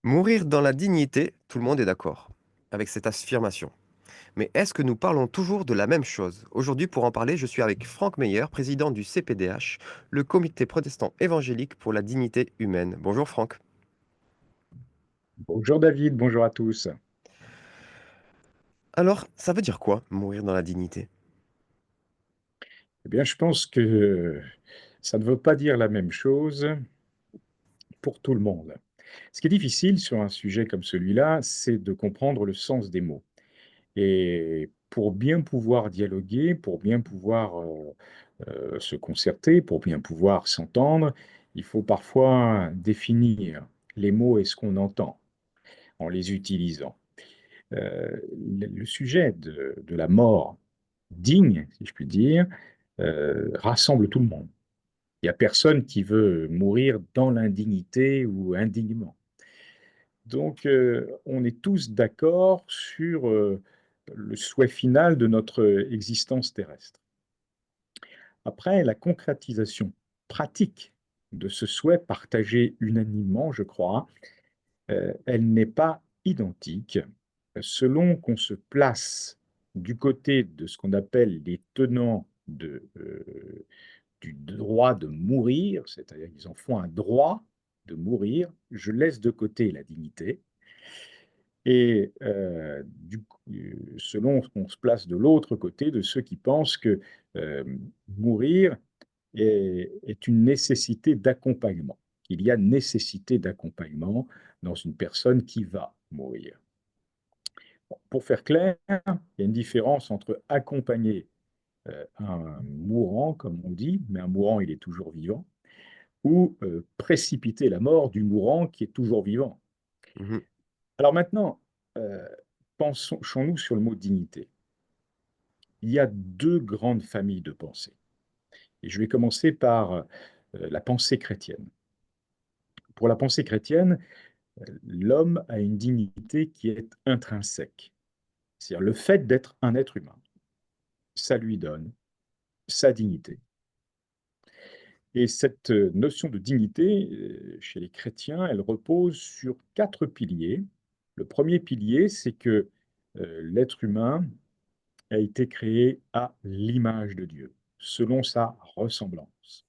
Mourir dans la dignité, tout le monde est d'accord avec cette affirmation. Mais est-ce que nous parlons toujours de la même chose? Aujourd'hui, pour en parler, je suis avec Franck Meyer, président du CPDH, le Comité protestant évangélique pour la dignité humaine. Bonjour Franck. Bonjour David, bonjour à tous. Alors, ça veut dire quoi, mourir dans la dignité? Eh bien, je pense que ça ne veut pas dire la même chose pour tout le monde. Ce qui est difficile sur un sujet comme celui-là, c'est de comprendre le sens des mots. Et pour bien pouvoir dialoguer, pour bien pouvoir se concerter, pour bien pouvoir s'entendre, il faut parfois définir les mots et ce qu'on entend en les utilisant. Le sujet de la mort digne, si je puis dire, rassemble tout le monde. Il n'y a personne qui veut mourir dans l'indignité ou indignement. Donc, on est tous d'accord sur le souhait final de notre existence terrestre. Après, la concrétisation pratique de ce souhait partagé unanimement, je crois, elle n'est pas identique selon qu'on se place du côté de ce qu'on appelle les tenants du droit de mourir, c'est-à-dire qu'ils en font un droit de mourir. Je laisse de côté la dignité. Et selon qu'on se place de l'autre côté, de ceux qui pensent que euh, mourir est une nécessité d'accompagnement. Il y a nécessité d'accompagnement dans une personne qui va mourir. Bon, pour faire clair, il y a une différence entre accompagner un mourant, comme on dit, mais un mourant, il est toujours vivant, ou précipiter la mort du mourant qui est toujours vivant. Mhm. Alors maintenant, euh, pensons-nous sur le mot dignité. Il y a deux grandes familles de pensée. Et je vais commencer par la pensée chrétienne. Pour la pensée chrétienne, l'homme a une dignité qui est intrinsèque. C'est-à-dire le fait d'être un être humain, ça lui donne sa dignité. Et cette notion de dignité, chez les chrétiens, elle repose sur quatre piliers. Le premier pilier, c'est que l'être humain a été créé à l'image de Dieu, selon sa ressemblance.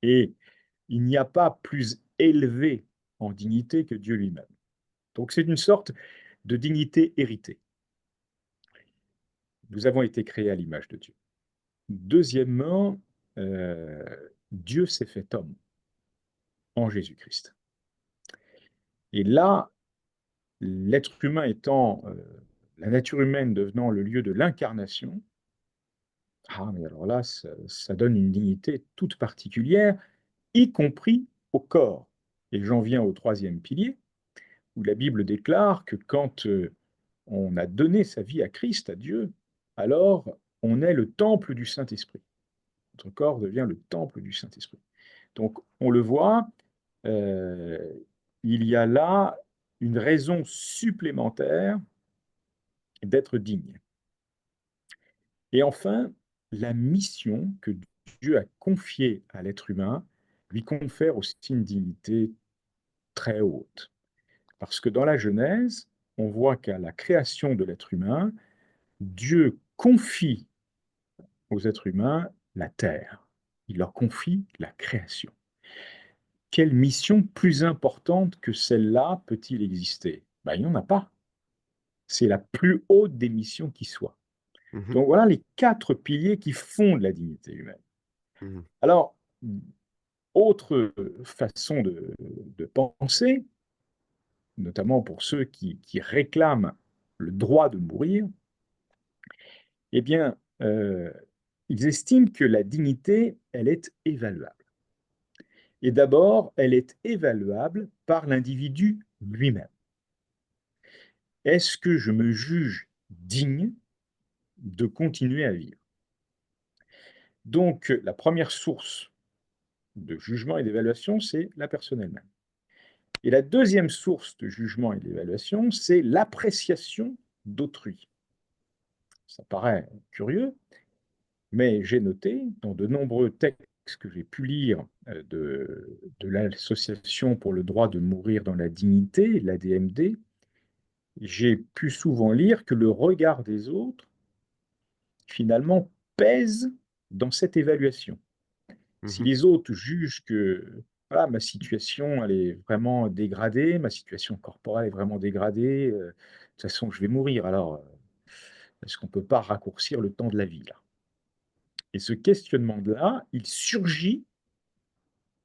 Et il n'y a pas plus élevé en dignité que Dieu lui-même. Donc c'est une sorte de dignité héritée. Nous avons été créés à l'image de Dieu. Deuxièmement, euh, Dieu s'est fait homme en Jésus-Christ. Et là, l'être humain étant, la nature humaine devenant le lieu de l'incarnation, ah, mais alors là, ça donne une dignité toute particulière, y compris au corps. Et j'en viens au troisième pilier, où la Bible déclare que quand on a donné sa vie à Christ, à Dieu, alors on est le temple du Saint-Esprit. Notre corps devient le temple du Saint-Esprit. Donc on le voit, euh, il y a là une raison supplémentaire d'être digne. Et enfin, la mission que Dieu a confiée à l'être humain lui confère aussi une dignité très haute. Parce que dans la Genèse, on voit qu'à la création de l'être humain, Dieu confie aux êtres humains la terre. Il leur confie la création. Quelle mission plus importante que celle-là peut-il exister? Ben, il n'y en a pas. C'est la plus haute des missions qui soit. Mhm. Donc voilà les quatre piliers qui fondent la dignité humaine. Mhm. Alors, autre façon de penser, notamment pour ceux qui réclament le droit de mourir, eh bien, ils estiment que la dignité, elle est évaluable. Et d'abord, elle est évaluable par l'individu lui-même. Est-ce que je me juge digne de continuer à vivre? Donc, la première source de jugement et d'évaluation, c'est la personne elle-même. Et la deuxième source de jugement et d'évaluation, c'est l'appréciation d'autrui. Ça paraît curieux, mais j'ai noté dans de nombreux textes textes que j'ai pu lire de l'Association pour le droit de mourir dans la dignité, l'ADMD, j'ai pu souvent lire que le regard des autres, finalement, pèse dans cette évaluation. Si Mhm. les autres jugent que voilà, ma situation elle est vraiment dégradée, ma situation corporelle est vraiment dégradée, de toute façon je vais mourir, alors est-ce qu'on ne peut pas raccourcir le temps de la vie là? Et ce questionnement-là, il surgit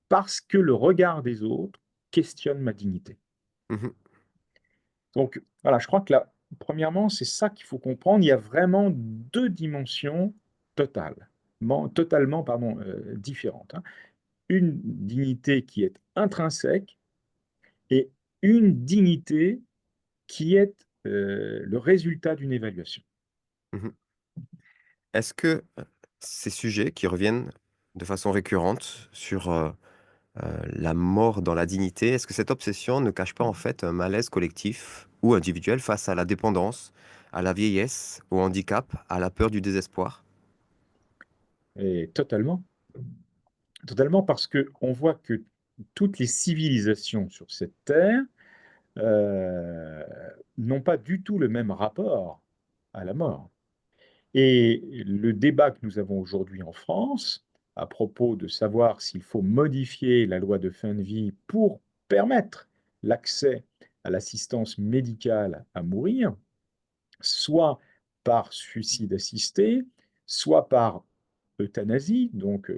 parce que le regard des autres questionne ma dignité. Mhm. Donc voilà, je crois que là, premièrement, c'est ça qu'il faut comprendre. Il y a vraiment deux dimensions totalement pardon, différentes, hein. Une dignité qui est intrinsèque et une dignité qui est le résultat d'une évaluation. Mhm. Est-ce que ces sujets qui reviennent de façon récurrente sur la mort dans la dignité, est-ce que cette obsession ne cache pas en fait un malaise collectif ou individuel face à la dépendance, à la vieillesse, au handicap, à la peur du désespoir? Et totalement, totalement parce qu'on voit que toutes les civilisations sur cette terre euh, n'ont pas du tout le même rapport à la mort. Et le débat que nous avons aujourd'hui en France, à propos de savoir s'il faut modifier la loi de fin de vie pour permettre l'accès à l'assistance médicale à mourir, soit par suicide assisté, soit par euthanasie, donc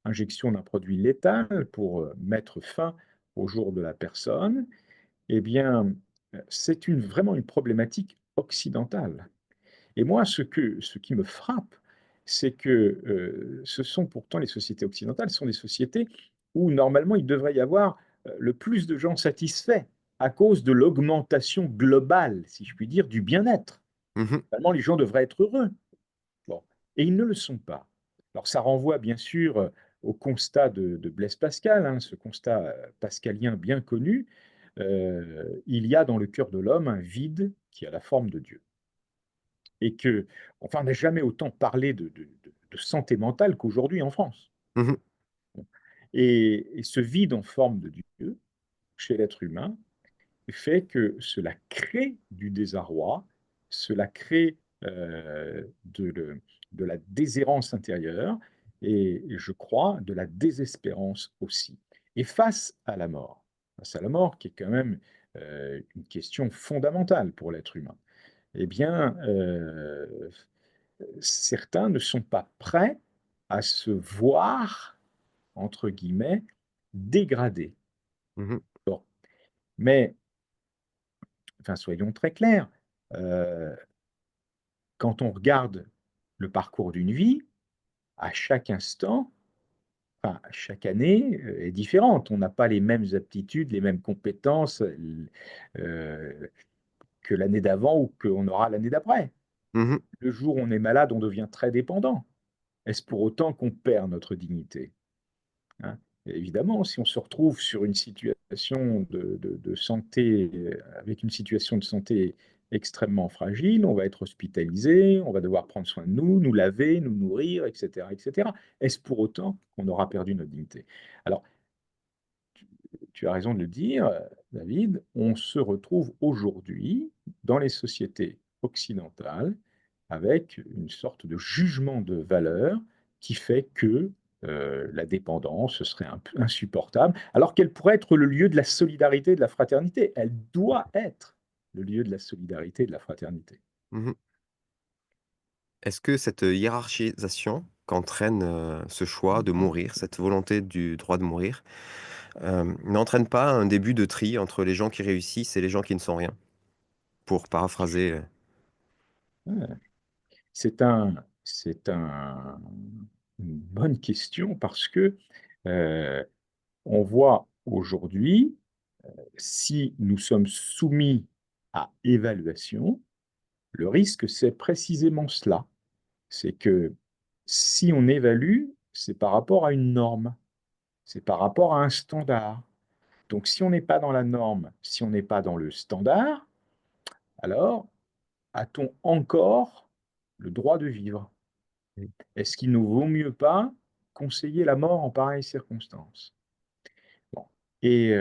injection d'un produit létal pour mettre fin au jour de la personne, eh bien, c'est vraiment une problématique occidentale. Et moi, ce qui me frappe, c'est que ce sont pourtant les sociétés occidentales, ce sont des sociétés où normalement il devrait y avoir le plus de gens satisfaits à cause de l'augmentation globale, si je puis dire, du bien-être. Mhm. Normalement, les gens devraient être heureux. Bon. Et ils ne le sont pas. Alors ça renvoie bien sûr au constat de Blaise Pascal, hein, ce constat pascalien bien connu. Il y a dans le cœur de l'homme un vide qui a la forme de Dieu. Et que, enfin, on n'a jamais autant parlé de santé mentale qu'aujourd'hui en France. Mhm. Et ce vide en forme de Dieu chez l'être humain fait que cela crée du désarroi, cela crée de la déshérence intérieure et je crois de la désespérance aussi. Et face à la mort qui est quand même une question fondamentale pour l'être humain, eh bien, certains ne sont pas prêts à se voir, entre guillemets, dégradés. Mhm. Bon. Mais, enfin, soyons très clairs, euh, quand on regarde le parcours d'une vie, à chaque instant, enfin, chaque année est différente. On n'a pas les mêmes aptitudes, les mêmes compétences que l'année d'avant ou qu'on aura l'année d'après. Mhm. Le jour où on est malade, on devient très dépendant. Est-ce pour autant qu'on perd notre dignité? Hein. Et évidemment, si on se retrouve sur une situation de santé, avec une situation de santé extrêmement fragile, on va être hospitalisé, on va devoir prendre soin de nous, nous laver, nous nourrir, etc., etc. Est-ce pour autant qu'on aura perdu notre dignité? Alors, tu as raison de le dire, David, on se retrouve aujourd'hui dans les sociétés occidentales avec une sorte de jugement de valeur qui fait que la dépendance serait un peu insupportable, alors qu'elle pourrait être le lieu de la solidarité et de la fraternité. Elle doit être le lieu de la solidarité et de la fraternité. Mhm. Est-ce que cette hiérarchisation qu'entraîne ce choix de mourir, cette volonté du droit de mourir, n'entraîne pas un début de tri entre les gens qui réussissent et les gens qui ne sont rien? Pour paraphraser. Ouais. C'est une bonne question parce que euh, on voit aujourd'hui, si nous sommes soumis à évaluation, le risque, c'est précisément cela. C'est que si on évalue, c'est par rapport à une norme, c'est par rapport à un standard. Donc si on n'est pas dans la norme, si on n'est pas dans le standard, alors a-t-on encore le droit de vivre? Est-ce qu'il ne vaut mieux pas conseiller la mort en pareille circonstance. Bon. Et,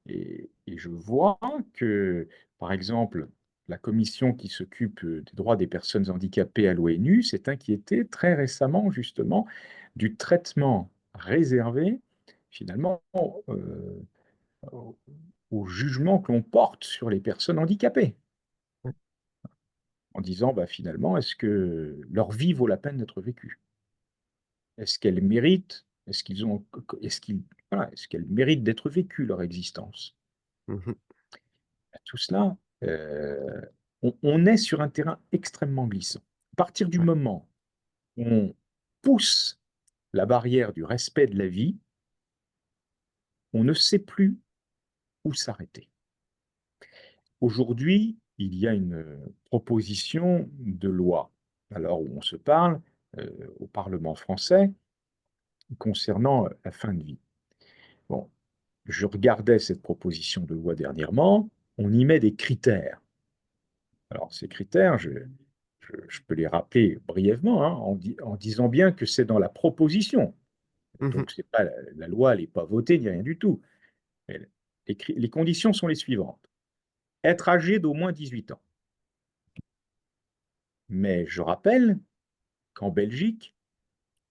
et je vois que, par exemple, la commission qui s'occupe des droits des personnes handicapées à l'ONU s'est inquiétée très récemment justement du traitement réservé finalement au, au jugement que l'on porte sur les personnes handicapées, Mmh. en disant bah, finalement, est-ce que leur vie vaut la peine d'être vécue? Est-ce qu'elles méritent, est-ce qu'ils, voilà, est-ce qu'elles méritent d'être vécues leur existence? Mmh. Tout cela, heu, on est sur un terrain extrêmement glissant. À partir du Ouais. moment où on pousse la barrière du respect de la vie, on ne sait plus où s'arrêter. Aujourd'hui, il y a une, proposition de loi, à l'heure où on se parle, au parlement français, concernant, la fin de vie. Bon, je regardais cette proposition de loi dernièrement, on y met des critères. Alors ces critères, je peux les rappeler brièvement, hein, en disant bien que c'est dans la proposition. Mmh. Donc c'est pas la loi, elle n'est pas votée ni rien du tout. Elle les conditions sont les suivantes: être âgé d'au moins 18 ans. Mais je rappelle qu'en Belgique,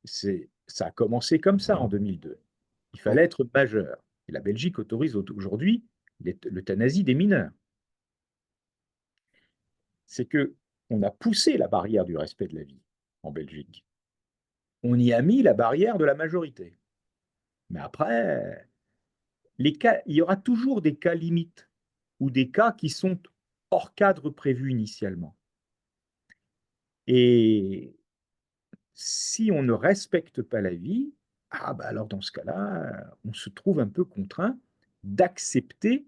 ça a commencé comme ça en 2002. Il Oui. fallait être majeur et la Belgique autorise aujourd'hui l'euthanasie des mineurs. C'est qu'on a poussé la barrière du respect de la vie en Belgique. On y a mis la barrière de la majorité. Mais après, les cas, il y aura toujours des cas limites ou des cas qui sont hors cadre prévu initialement. Et si on ne respecte pas la vie, ah bah alors dans ce cas-là, on se trouve un peu contraint d'accepter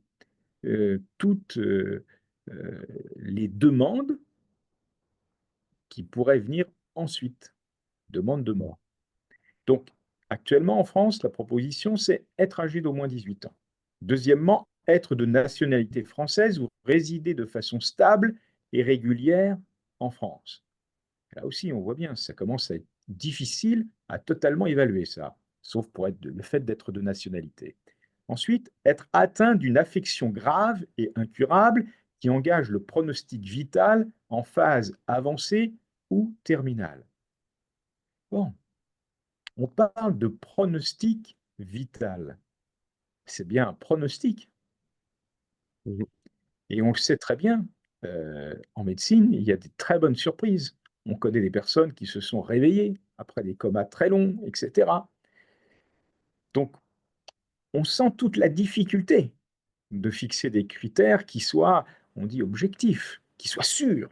toutes les demandes qui pourraient venir ensuite, demande de Mmh. mort. Donc, actuellement en France, la proposition, c'est être âgé d'au moins 18 ans. Deuxièmement, être de nationalité française ou résider de façon stable et régulière en France. Là aussi, on voit bien, ça commence à être difficile à totalement évaluer ça, sauf pour être le fait d'être de nationalité. Ensuite, être atteint d'une affection grave et incurable qui engage le pronostic vital en phase avancée ou terminale. Bon, on parle de pronostic vital. C'est bien un pronostic. Mmh. Et on le sait très bien, en médecine, il y a des très bonnes surprises. On connaît des personnes qui se sont réveillées après des comas très longs, et cetera. Donc, on sent toute la difficulté de fixer des critères qui soient, on dit, objectifs, qui soient sûrs.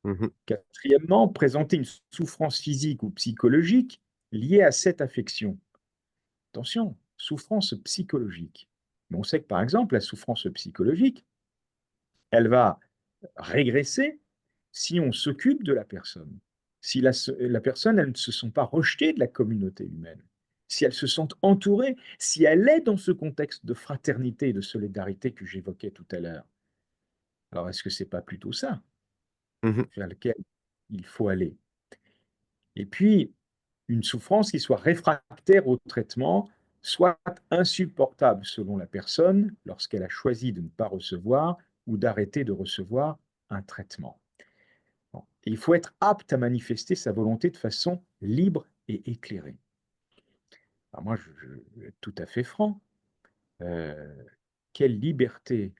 Mmh. Quatrièmement, présenter une souffrance physique ou psychologique liée à cette affection. Attention, souffrance psychologique. Mais on sait que, par exemple, la souffrance psychologique, elle va régresser si on s'occupe de la personne. Si la personne, elle ne se sent pas rejetée de la communauté humaine, si elle se sent entourée, si elle est dans ce contexte de fraternité et de solidarité que j'évoquais tout à l'heure. Alors, est-ce que c'est pas plutôt ça Mmh. vers lequel il faut aller? Et puis, une souffrance qui soit réfractaire au traitement, soit insupportable selon la personne lorsqu'elle a choisi de ne pas recevoir ou d'arrêter de recevoir un traitement. Bon. Et il faut être apte à manifester sa volonté de façon libre et éclairée. Alors moi, je vais être tout à fait franc. Euh, Quelle liberté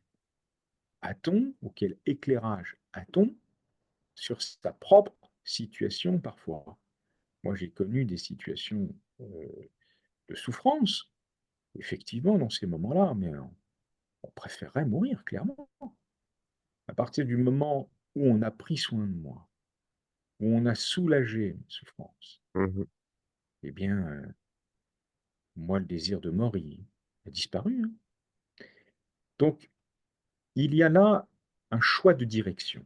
a-t-on ou quel éclairage a-t-on sur sa propre situation parfois? Moi, j'ai connu des situations de souffrance, effectivement, dans ces moments-là, mais on préférerait mourir, clairement. À partir du moment où on a pris soin de moi, où on a soulagé mes souffrances, Mmh. eh bien, moi, le désir de mort, il a disparu, hein. Donc, il y a là un choix de direction.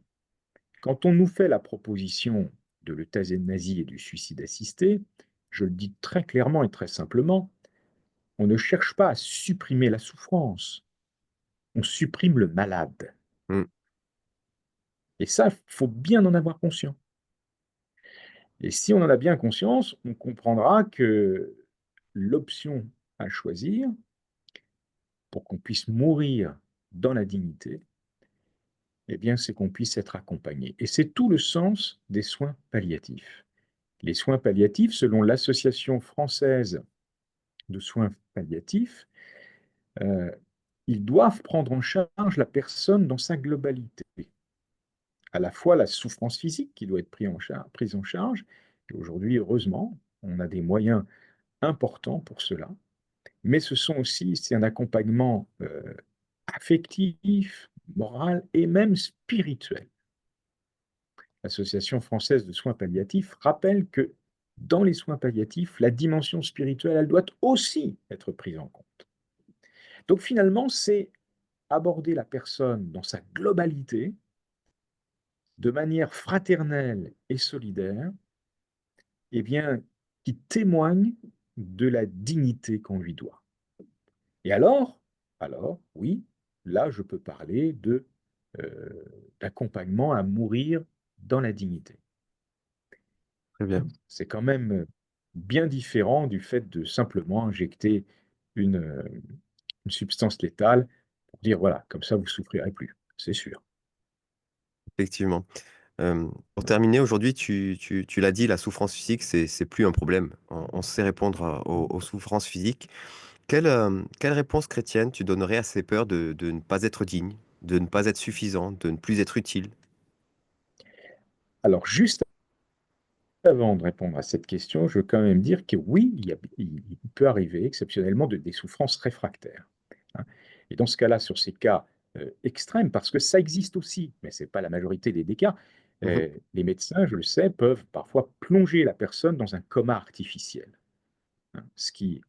Quand on nous fait la proposition de l'euthanasie et du suicide assisté, je le dis très clairement et très simplement, on ne cherche pas à supprimer la souffrance, on supprime le malade. Mmh. Et ça, il faut bien en avoir conscience. Et si on en a bien conscience, on comprendra que l'option à choisir pour qu'on puisse mourir dans la dignité, eh bien, c'est qu'on puisse être accompagné. Et c'est tout le sens des soins palliatifs. Les soins palliatifs, selon l'Association française de soins palliatifs, euh, ils doivent prendre en charge la personne dans sa globalité. À la fois la souffrance physique qui doit être prise en charge, et aujourd'hui, heureusement, on a des moyens importants pour cela, mais ce sont aussi, c'est un accompagnement affectif, moral et même spirituel. L'Association française de soins palliatifs rappelle que dans les soins palliatifs, la dimension spirituelle, elle doit aussi être prise en compte. Donc finalement, c'est aborder la personne dans sa globalité, de manière fraternelle et solidaire, eh bien, qui témoigne de la dignité qu'on lui doit. Et alors, oui, là, je peux parler d'accompagnement à mourir dans la dignité. Très bien. C'est quand même bien différent du fait de simplement injecter une, euh, une substance létale pour dire, voilà, comme ça, vous ne souffrirez plus, c'est sûr. Effectivement. Pour terminer, aujourd'hui, tu l'as dit, la souffrance physique, c'est plus un problème. On sait répondre aux souffrances physiques. Quelle réponse chrétienne tu donnerais à ces peurs de ne pas être digne, de ne pas être suffisant, de ne plus être utile? Alors, juste avant de répondre à cette question, je veux quand même dire que oui, il peut arriver exceptionnellement des souffrances réfractaires, hein. Et dans ce cas-là, sur ces cas extrêmes, parce que ça existe aussi, mais ce n'est pas la majorité des cas, Mhm. les médecins, je le sais, peuvent parfois plonger la personne dans un coma artificiel, hein, ce qui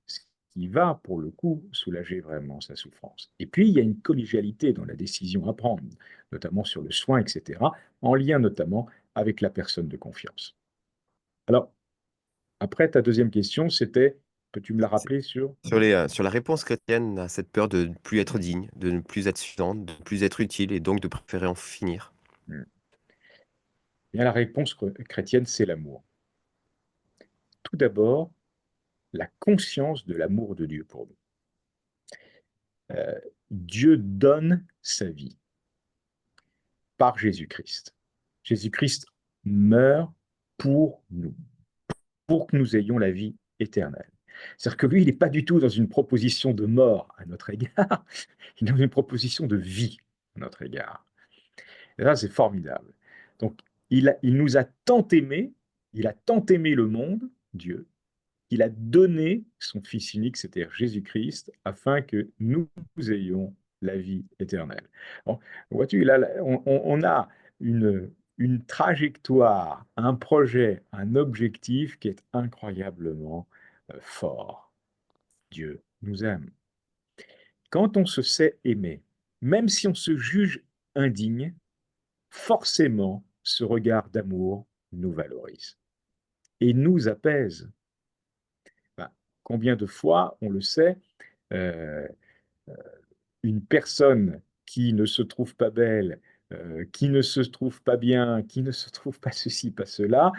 va, pour le coup, soulager vraiment sa souffrance. Et puis, il y a une collégialité dans la décision à prendre, notamment sur le soin, etc., en lien notamment avec la personne de confiance. Alors, après, ta deuxième question, c'était, peux-tu me la C'est- rappeler sur... sur la réponse chrétienne à cette peur de ne plus être digne, de ne plus être suffisant, de ne plus être utile et donc de préférer en finir. Hmm. Bien, la réponse chrétienne, c'est l'amour. Tout d'abord, la conscience de l'amour de Dieu pour nous. Euh, Dieu donne sa vie par Jésus-Christ. Jésus-Christ meurt pour nous, pour que nous ayons la vie éternelle. C'est-à-dire que lui, il n'est pas du tout dans une proposition de mort à notre égard, il est dans une proposition de vie à notre égard. Et ça, c'est formidable. Donc, il nous a tant aimés, il a tant aimé le monde, Dieu, qu'il a donné son Fils unique, c'est-à-dire Jésus-Christ, afin que nous ayons la vie éternelle. Bon, vois-tu, là, on a une trajectoire, un projet, un objectif qui est incroyablement fort. Dieu nous aime. Quand on se sait aimer, même si on se juge indigne, forcément, ce regard d'amour nous valorise et nous apaise. Ben, combien de fois, on le sait, euh, une personne qui ne se trouve pas belle, qui ne se trouve pas bien, qui ne se trouve pas ceci, pas cela,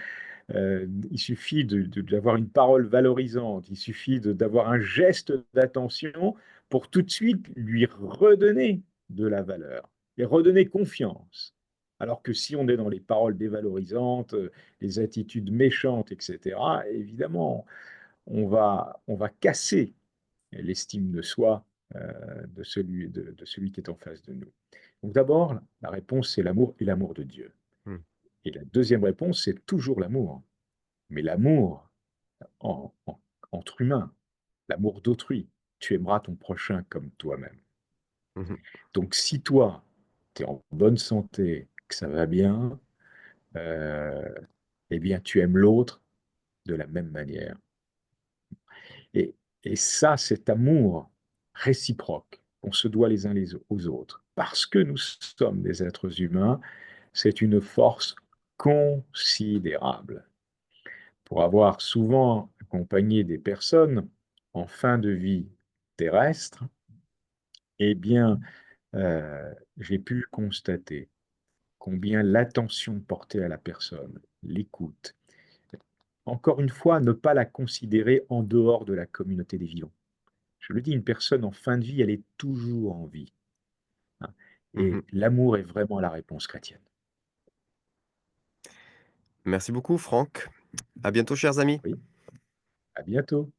il suffit d'avoir une parole valorisante, il suffit d'avoir un geste d'attention pour tout de suite lui redonner de la valeur et redonner confiance. Alors que si on est dans les paroles dévalorisantes, les attitudes méchantes, etc., évidemment, on va casser l'estime de soi de celui qui est en face de nous. Donc d'abord, la réponse, c'est l'amour et l'amour de Dieu. Hmm. Et la deuxième réponse, c'est toujours l'amour. Mais l'amour en- en- entre humains, l'amour d'autrui. Tu aimeras ton prochain comme toi-même. Mhm. Donc si toi, tu es en bonne santé, que ça va bien, euh, eh bien tu aimes l'autre de la même manière. Et, et ça, cet amour réciproque qu'on se doit les uns aux autres, parce que nous sommes des êtres humains, c'est une force considérable. Pour avoir souvent accompagné des personnes en fin de vie terrestre, eh bien, j'ai pu constater combien l'attention portée à la personne, l'écoute, encore une fois, ne pas la considérer en dehors de la communauté des vivants. Je le dis, une personne en fin de vie, elle est toujours en vie, hein, Mmh. et l'amour est vraiment la réponse chrétienne. Merci beaucoup Franck. À bientôt chers amis. Oui, à bientôt.